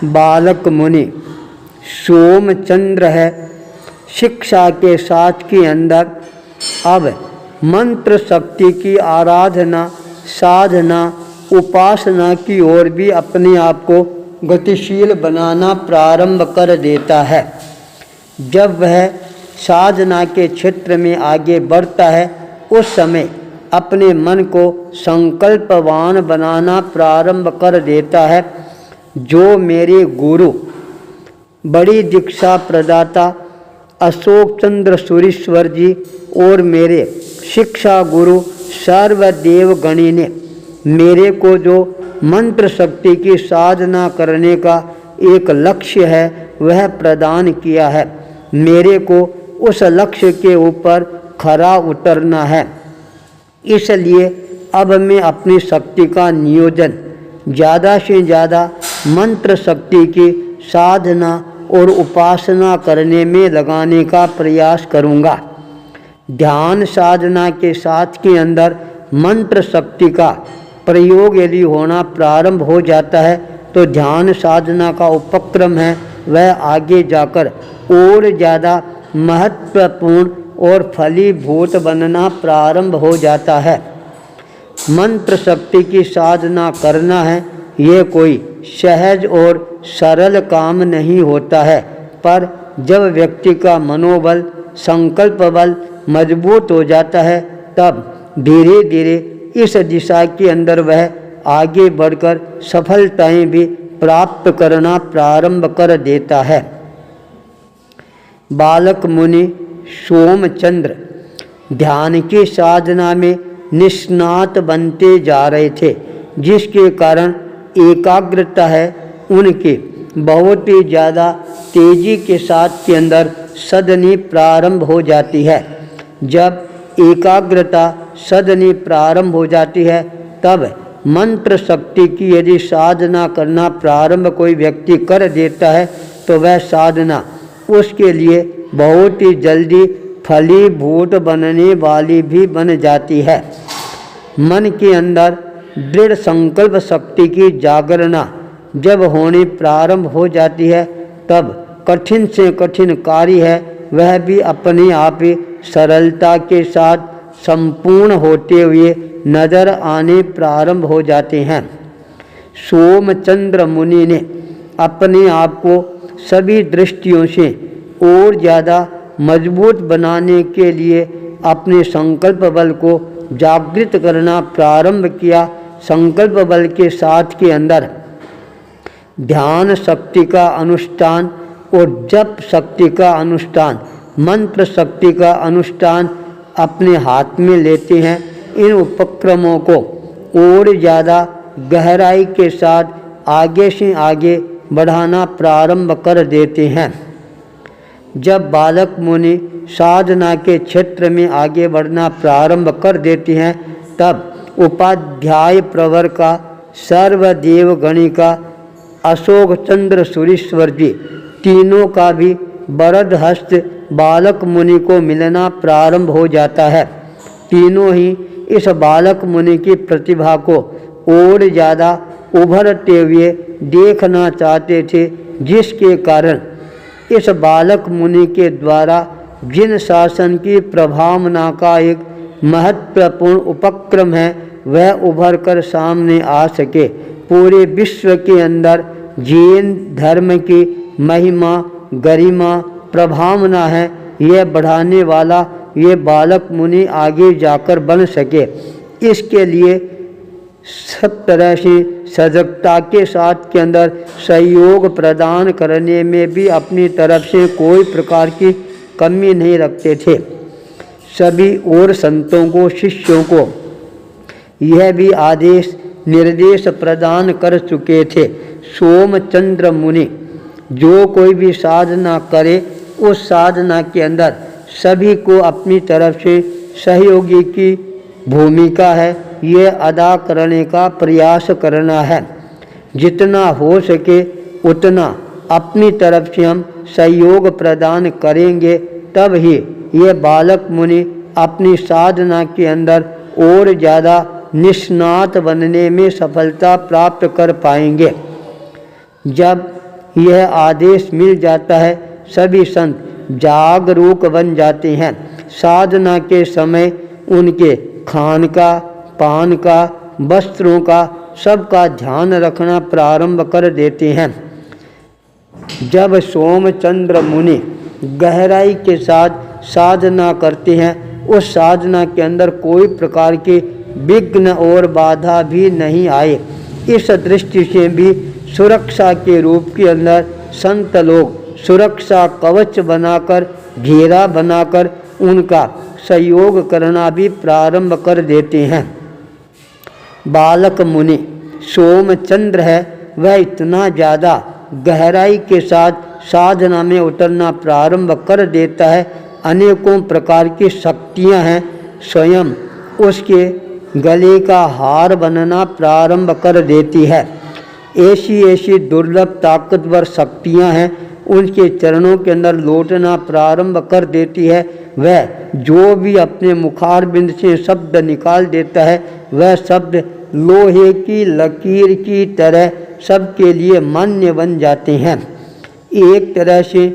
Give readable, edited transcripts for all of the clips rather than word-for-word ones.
बालक मुनि सोमचंद्र है। शिक्षा के साथ के अंदर अब मंत्र शक्ति की आराधना, साधना, उपासना की ओर भी अपने आप को गतिशील बनाना प्रारंभ कर देता है। जब वह साधना के क्षेत्र में आगे बढ़ता है उस समय अपने मन को संकल्पवान बनाना प्रारंभ कर देता है। जो मेरे गुरु बड़ी दीक्षा प्रदाता अशोक चंद्र सूरीश्वर जी और मेरे शिक्षा गुरु सर्वदेव गणी ने मेरे को जो मंत्र शक्ति की साधना करने का एक लक्ष्य है वह प्रदान किया है, मेरे को उस लक्ष्य के ऊपर खरा उतरना है। इसलिए अब मैं अपनी शक्ति का नियोजन ज़्यादा से ज़्यादा मंत्र शक्ति की साधना और उपासना करने में लगाने का प्रयास करूँगा। ध्यान साधना के साथ के अंदर मंत्र शक्ति का प्रयोग यदि होना प्रारंभ हो जाता है तो ध्यान साधना का उपक्रम है वह आगे जाकर और ज़्यादा महत्वपूर्ण और फलीभूत बनना प्रारंभ हो जाता है। मंत्र शक्ति की साधना करना है ये कोई सहज और सरल काम नहीं होता है, पर जब व्यक्ति का मनोबल, संकल्प बल मजबूत हो जाता है तब धीरे धीरे इस दिशा के अंदर वह आगे बढ़कर सफलताएं भी प्राप्त करना प्रारंभ कर देता है। बालक मुनि सोमचंद्र ध्यान की साधना में निष्णात बनते जा रहे थे, जिसके कारण एकाग्रता है उनकी बहुत ही ज़्यादा तेजी के साथ के अंदर सदनी प्रारंभ हो जाती है। जब एकाग्रता सदनी प्रारंभ हो जाती है तब मंत्र शक्ति की यदि साधना करना प्रारंभ कोई व्यक्ति कर देता है तो वह साधना उसके लिए बहुत ही जल्दी फलीभूत बनने वाली भी बन जाती है। मन के अंदर दृढ़ संकल्प शक्ति की जागरणा जब होनी प्रारंभ हो जाती है तब कठिन से कठिन कार्य है वह भी अपने आप ही सरलता के साथ संपूर्ण होते हुए नजर आने प्रारंभ हो जाते हैं। सोमचंद्र मुनि ने अपने आप को सभी दृष्टियों से और ज़्यादा मजबूत बनाने के लिए अपने संकल्प बल को जागृत करना प्रारंभ किया। संकल्प बल के साथ के अंदर ध्यान शक्ति का अनुष्ठान और जप शक्ति का अनुष्ठान, मंत्र शक्ति का अनुष्ठान अपने हाथ में लेते हैं। इन उपक्रमों को और ज़्यादा गहराई के साथ आगे से आगे बढ़ाना प्रारंभ कर देते हैं। जब बालक मुनि साधना के क्षेत्र में आगे बढ़ना प्रारंभ कर देते हैं तब उपाध्याय प्रवर का सर्वदेव गणी का अशोक चंद्र सूरीश्वर जी तीनों का भी वरद हस्त बालक मुनि को मिलना प्रारंभ हो जाता है। तीनों ही इस बालक मुनि की प्रतिभा को और ज़्यादा उभरते हुए देखना चाहते थे, जिसके कारण इस बालक मुनि के द्वारा जिन शासन की प्रभावना का एक महत्वपूर्ण उपक्रम है वह उभर कर सामने आ सके। पूरे विश्व के अंदर जैन धर्म की महिमा, गरिमा, प्रभावना है यह बढ़ाने वाला ये बालक मुनि आगे जाकर बन सके। इसके लिए सब तरह से सजगता के साथ के अंदर सहयोग प्रदान करने में भी अपनी तरफ से कोई प्रकार की कमी नहीं रखते थे। सभी और संतों को, शिष्यों को यह भी आदेश निर्देश प्रदान कर चुके थे। सोमचंद्र मुनि जो कोई भी साधना करे उस साधना के अंदर सभी को अपनी तरफ से सहयोगी की भूमिका है ये अदा करने का प्रयास करना है। जितना हो सके उतना अपनी तरफ से हम सहयोग प्रदान करेंगे, तब ही ये बालक मुनि अपनी साधना के अंदर और ज़्यादा निष्णात बनने में सफलता प्राप्त कर पाएंगे। जब यह आदेश मिल जाता है, सभी संत जागरूक बन जाते हैं। साधना के समय उनके खान का, पान का, वस्त्रों का, सबका ध्यान रखना प्रारंभ कर देते हैं। जब सोमचंद्र मुनि गहराई के साथ साधना करते हैं, उस साधना के अंदर कोई प्रकार के विघ्न और बाधा भी नहीं आए। इस दृष्टि से भी सुरक्षा के रूप के अंदर संत लोग सुरक्षा कवच बनाकर, घेरा बनाकर उनका सहयोग करना भी प्रारंभ कर देते हैं। बालक मुनि सोमचंद्र है, वह इतना ज़्यादा गहराई के साथ साधना में उतरना प्रारंभ कर देता है। अनेकों प्रकार की शक्तियां हैं, स्वयं उसके गले का हार बनना प्रारंभ कर देती है। ऐसी ऐसी दुर्लभ ताकतवर शक्तियां हैं, उनके चरणों के अंदर लौटना प्रारंभ कर देती है। वह जो भी अपने मुखारबिंद से शब्द निकाल देता है, वह शब्द लोहे की लकीर की तरह सबके लिए मान्य बन जाते हैं। एक तरह से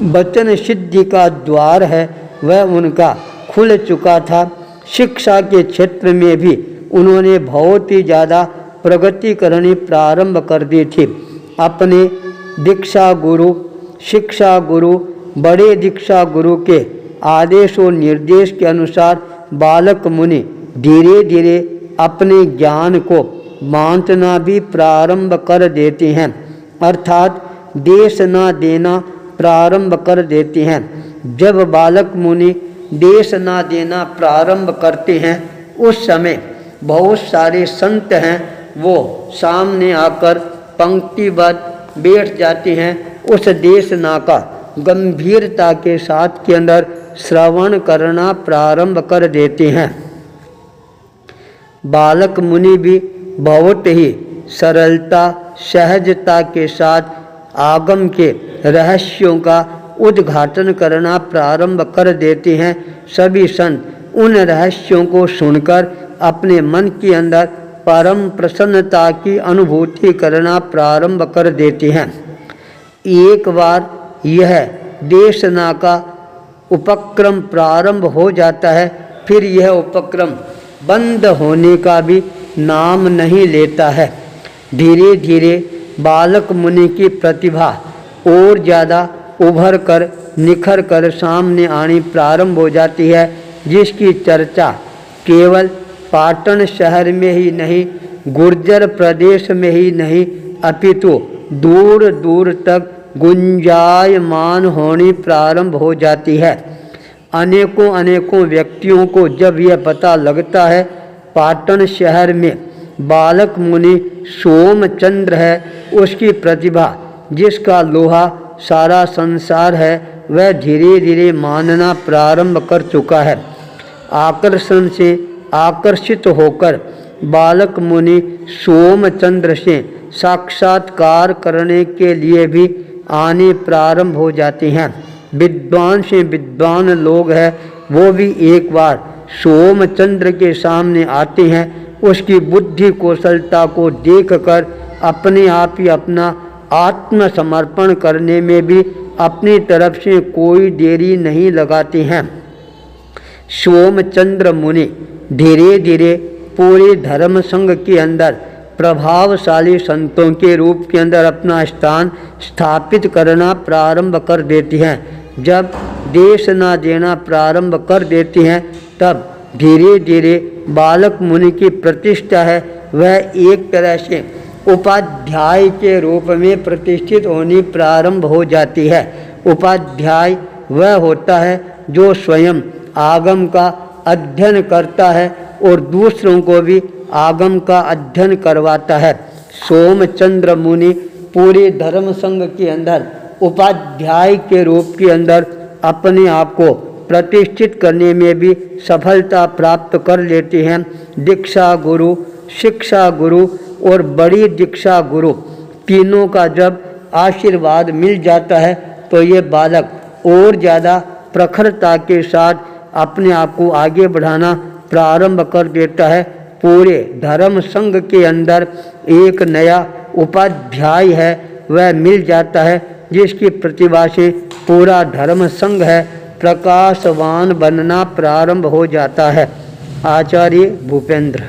वचन सिद्धि का द्वार है, वह उनका खुल चुका था। शिक्षा के क्षेत्र में भी उन्होंने बहुत ही ज़्यादा प्रगति करनी प्रारंभ कर दी थी। अपने दीक्षा गुरु, शिक्षा गुरु, बड़े दीक्षा गुरु के आदेश और निर्देश के अनुसार बालक मुनि धीरे धीरे अपने ज्ञान को बांटना भी प्रारंभ कर देते हैं, अर्थात देश न देना प्रारंभ कर देते हैं। जब बालक मुनि देश न देना प्रारंभ करते हैं, उस समय बहुत सारे संत हैं, वो सामने आकर पंक्तिबद्ध बैठ जाते हैं। उस देशना का गंभीरता के साथ के अंदर श्रवण करना प्रारंभ कर देते हैं। बालक मुनि भी बहुत ही सरलता, सहजता के साथ आगम के रहस्यों का उद्घाटन करना प्रारंभ कर देते हैं। सभी संत उन रहस्यों को सुनकर अपने मन के अंदर परम प्रसन्नता की अनुभूति करना प्रारंभ कर देते हैं। एक बार यह देशना का उपक्रम प्रारंभ हो जाता है, फिर यह उपक्रम बंद होने का भी नाम नहीं लेता है। धीरे धीरे बालक मुनि की प्रतिभा और ज़्यादा उभर कर निखर कर सामने आनी प्रारंभ हो जाती है, जिसकी चर्चा केवल पाटन शहर में ही नहीं, गुर्जर प्रदेश में ही नहीं, अपितु दूर दूर तक गुंजायमान होनी प्रारंभ हो जाती है। अनेकों अनेकों व्यक्तियों को जब यह पता लगता है पाटन शहर में बालक मुनि सोमचंद्र है, उसकी प्रतिभा जिसका लोहा सारा संसार है, वह धीरे धीरे मानना प्रारंभ कर चुका है। आकर्षण से आकर्षित होकर बालक मुनि सोमचंद्र से साक्षात्कार करने के लिए भी आने प्रारंभ हो जाते हैं। विद्वान से विद्वान लोग हैं, वो भी एक बार सोमचंद्र के सामने आते हैं। उसकी बुद्धि कौशलता को देखकर अपने आप ही अपना आत्मसमर्पण करने में भी अपनी तरफ से कोई देरी नहीं लगाते हैं। सोमचंद्र मुनि धीरे धीरे पूरे धर्म संघ के अंदर प्रभावशाली संतों के रूप के अंदर अपना स्थान स्थापित करना प्रारंभ कर देती हैं। जब देश न देना प्रारंभ कर देती हैं, तब धीरे धीरे बालक मुनि की प्रतिष्ठा है, वह एक तरह से उपाध्याय के रूप में प्रतिष्ठित होनी प्रारंभ हो जाती है। उपाध्याय वह होता है जो स्वयं आगम का अध्ययन करता है और दूसरों को भी आगम का अध्ययन करवाता है। सोमचंद्र मुनि पूरे धर्म संघ के अंदर उपाध्याय के रूप के अंदर अपने आप को प्रतिष्ठित करने में भी सफलता प्राप्त कर लेते हैं। दीक्षा गुरु, शिक्षा गुरु और बड़ी दीक्षा गुरु तीनों का जब आशीर्वाद मिल जाता है, तो ये बालक और ज़्यादा प्रखरता के साथ अपने आप को आगे बढ़ाना प्रारंभ कर देता है। पूरे धर्म संघ के अंदर एक नया उपाध्याय है, वह मिल जाता है, जिसकी प्रतिभा से पूरा धर्म संघ है प्रकाशवान बनना प्रारंभ हो जाता है। आचार्य भूपेंद्र।